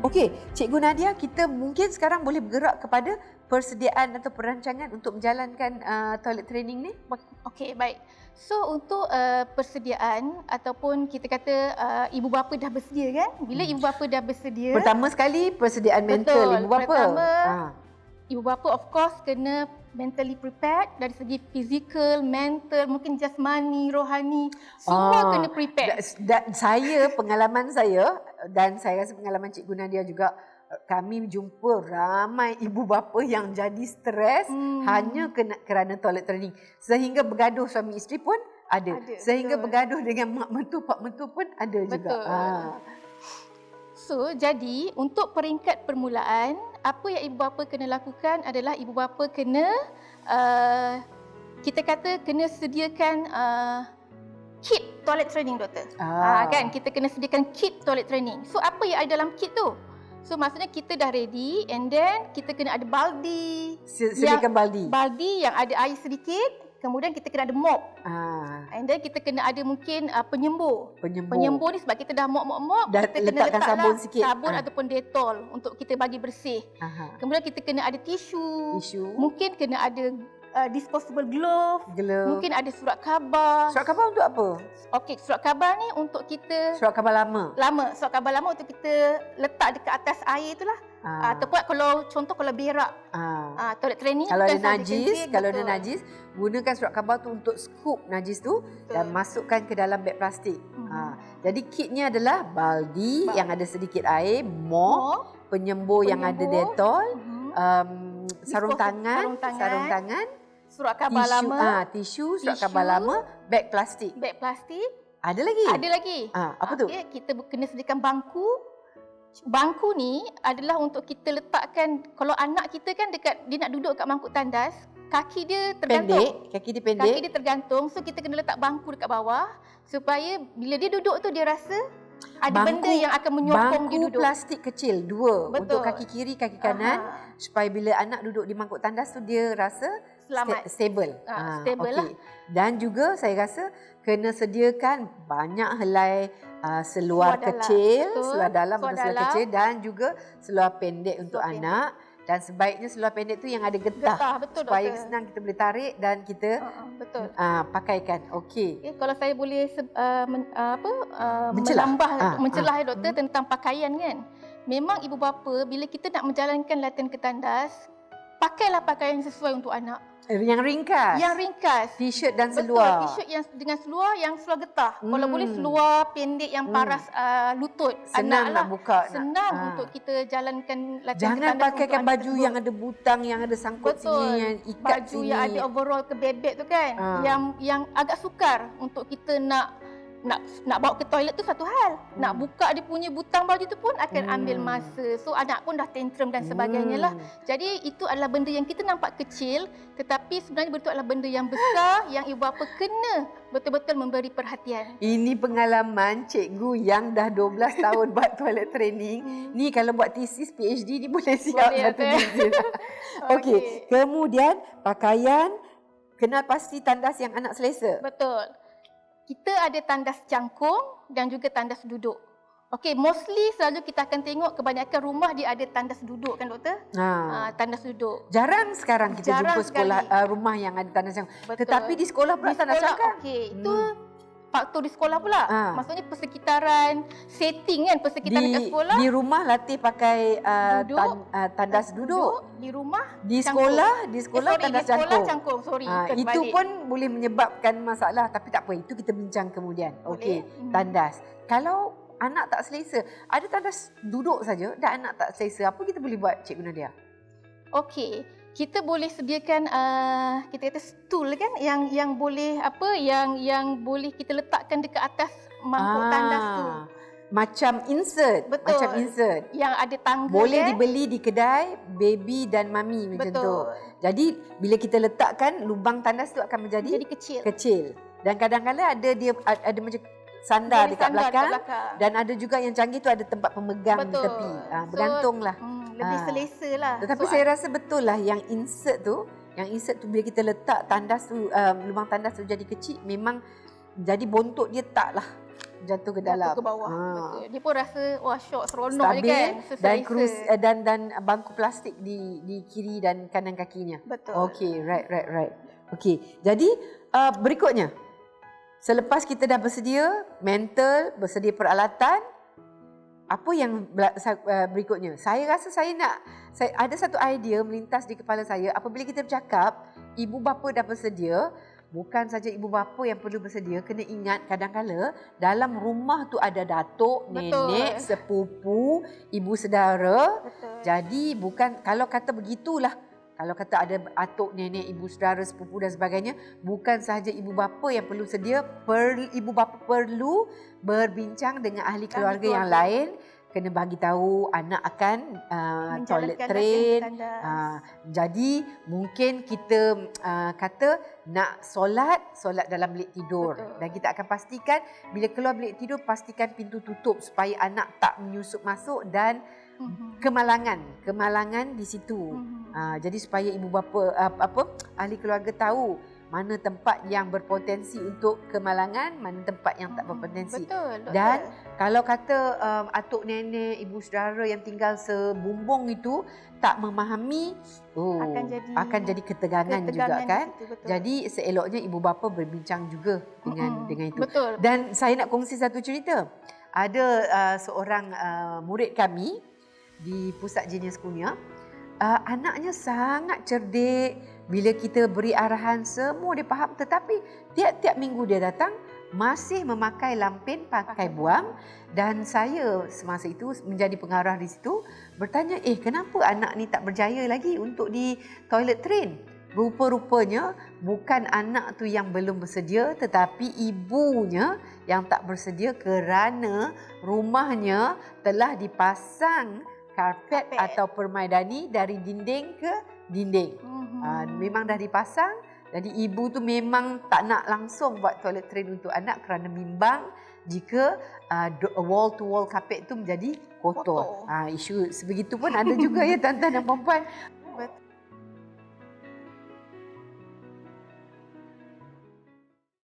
Okey, Cikgu Nadia, kita mungkin sekarang boleh bergerak kepada persediaan atau perancangan untuk menjalankan toilet training ni. Okey, baik. So untuk persediaan ataupun kita kata ibu bapa dah bersedia kan? Bila ibu bapa dah bersedia, Pertama sekali persediaan mental betul, ibu bapa. pertama ibu bapa of course kena mentally prepared dari segi physical, mental, mungkin jasmani, rohani, semua kena prepare. Saya, pengalaman saya dan saya rasa pengalaman Cikgu Nadia juga, kami jumpa ramai ibu bapa yang jadi stres hanya kerana toilet training. Sehingga bergaduh suami isteri pun ada. Sehingga betul. Bergaduh dengan mak mentua, pak mentua pun ada betul. Juga. So, jadi untuk peringkat permulaan, apa yang ibu bapa kena lakukan adalah ibu bapa kena kita kata kena sediakan kit toilet training, doktor. Kan kita kena sediakan kit toilet training. So apa yang ada dalam kit tu? So maksudnya kita dah ready and then kita kena ada baldi. Sediakan baldi. Baldi yang ada air sedikit. Kemudian kita kena ada mop. And then kita kena ada mungkin penyembur. Penyembur ni sebab kita dah mop, kita kena letakkan sabun sikit. Sabun ataupun detol untuk kita bagi bersih. Kemudian kita kena ada tisu. Mungkin kena ada disposable glove. Mungkin ada surat khabar. Surat khabar untuk apa? Okey, surat khabar ni untuk kita... Surat khabar lama? Surat khabar lama untuk kita letak dekat atas air tu lah. Ataupun kalau berak, toilet training. Kalau ada najis, gunakan surat khabar tu untuk scoop najis tu dan masukkan ke dalam beg plastik. Jadi kitnya adalah baldi yang ada sedikit air, mop, penyembur yang ada detol, sarung tangan, surat khabar lama, tisu, surat khabar lama, beg plastik. Ada lagi? Ada lagi. Apa tu? Kita kena sediakan bangku. Bangku ni adalah untuk kita letakkan, kalau anak kita kan dia nak duduk kat bangku tandas, kaki dia tergantung. Kaki dia tergantung. So kita kena letak bangku dekat bawah supaya bila dia duduk tu dia rasa ada benda yang akan menyokong dia duduk. Bangku plastik kecil, 2. Betul. Untuk kaki kiri, kaki kanan. Supaya bila anak duduk di bangku tandas tu dia rasa selamat. Stable. Stable lah. Dan juga saya rasa kena sediakan banyak helai seluar kecil, seluar dalam untuk seluar kecil dan juga seluar pendek untuk anak. Dan sebaiknya seluar pendek tu yang ada getah. Betul, supaya senang kita boleh tarik dan kita pakaikan. Okey. Kalau saya boleh mencelah doktor tentang pakaian kan. Memang ibu bapa bila kita nak menjalankan latihan ke tandas, pakailah pakaian sesuai untuk anak. Yang ringkas. T-shirt dan seluar. T-shirt yang dengan seluar getah. Kalau boleh seluar pendek yang paras lutut. Senang nak buka. Senang untuk kita jalankan latihan Jangan pakaikan baju yang ada butang, yang ada sangkut sini, yang ikat baju sini. Yang ada overall ke bebek tu kan. Yang agak sukar untuk kita nak bawa ke toilet tu satu hal. Nak buka dia punya butang baju tu pun akan ambil masa. So anak pun dah tantrum dan sebagainya lah. Jadi itu adalah benda yang kita nampak kecil tetapi sebenarnya betul adalah benda yang besar yang ibu bapa kena betul-betul memberi perhatian. Ini pengalaman cikgu yang dah 12 tahun buat toilet training. Ni kalau buat thesis PhD ni boleh siap satu digit. Okey. Kemudian pakaian, kenal pasti tandas yang anak selesa. Betul. Kita ada tandas cangkung dan juga tandas duduk. Okey, mostly selalu kita akan tengok kebanyakan rumah dia ada tandas duduk kan doktor? Tandas duduk. Jarang sekarang kita jumpa sekolah rumah yang ada tandas cangkung. Tetapi di sekolah pula tandas cangkung. Okey, itu faktor di sekolah pula. Maksudnya persekitaran, setting kan persekitaran dekat sekolah. Di rumah latih pakai tandas duduk. Di rumah di sekolah tandas cangkung. Itu pun boleh menyebabkan masalah tapi tak apa, itu kita bincang kemudian. Okey, tandas. Kalau anak tak selesa, ada tandas duduk saja dan anak tak selesa, apa kita boleh buat Cikgu Nadia? Okey, kita boleh sediakan kita kata stool kan yang boleh yang boleh kita letakkan dekat atas mangkuk tandas tu. Macam insert. Betul. Macam insert. Yang ada tangga. Boleh dibeli di kedai baby dan mami macam tu. Jadi bila kita letakkan, lubang tandas tu akan menjadi kecil. Dan kadang-kadang ada macam sandar dekat belakang. Dan ada juga yang canggih tu ada tempat pemegang di tepi. Bergantunglah. Lebih selesa lah. Tetapi saya rasa betul lah yang insert tu bila kita letak tandas tu, lubang tandas tu jadi kecil, memang jadi bontot dia taklah jatuh ke dalam. Jatuh ke bawah. Betul. Dia pun rasa wah syok, seronok je Stabil kan. dan bangku plastik di kiri dan kanan kakinya. Betul. Okey, right. Okey. Jadi berikutnya, selepas kita dah bersedia mental, bersedia peralatan, apa yang berikutnya? Saya rasa ada satu idea melintas di kepala saya. Apabila kita bercakap, ibu bapa dah bersedia, bukan saja ibu bapa yang perlu bersedia, kena ingat kadang-kala dalam rumah tu ada datuk, nenek, sepupu, ibu saudara. Betul. Jadi bukan, kalau kata begitulah, kalau kata ada atuk, nenek, ibu saudara, sepupu dan sebagainya, bukan sahaja ibu bapa yang perlu sedia, ibu bapa perlu berbincang dengan ahli keluarga yang lain, kena bagi tahu anak akan toilet train. Jadi mungkin kita kata nak solat dalam bilik tidur. Betul. Dan kita akan pastikan bila keluar bilik tidur, pastikan pintu tutup supaya anak tak menyusup masuk dan kemalangan di situ. Jadi supaya ibu bapa ahli keluarga tahu mana tempat yang berpotensi untuk kemalangan, mana tempat yang tak berpotensi. Betul. Dan kalau kata atuk nenek, ibu saudara yang tinggal sebumbung itu tak memahami, akan jadi ketegangan juga kan. Jadi seeloknya ibu bapa berbincang juga dengan itu. Betul. Dan saya nak kongsi satu cerita. Ada seorang murid kami di pusat Genius Kurnia, anaknya sangat cerdik. Bila kita beri arahan, semua dia faham. Tetapi tiap-tiap minggu dia datang, masih memakai lampin pakai buang. Dan saya semasa itu menjadi pengarah di situ, bertanya, kenapa anak ni tak berjaya lagi untuk di toilet train? Rupa-rupanya bukan anak tu yang belum bersedia, tetapi ibunya yang tak bersedia kerana rumahnya telah dipasang karpet atau permaidani dari dinding ke dinding. Memang dah dipasang. Jadi ibu tu memang tak nak langsung buat toilet train untuk anak kerana bimbang jika wall to wall karpet tu menjadi kotor. Isu sebegitu pun ada juga ya tuan-tuan dan puan-puan.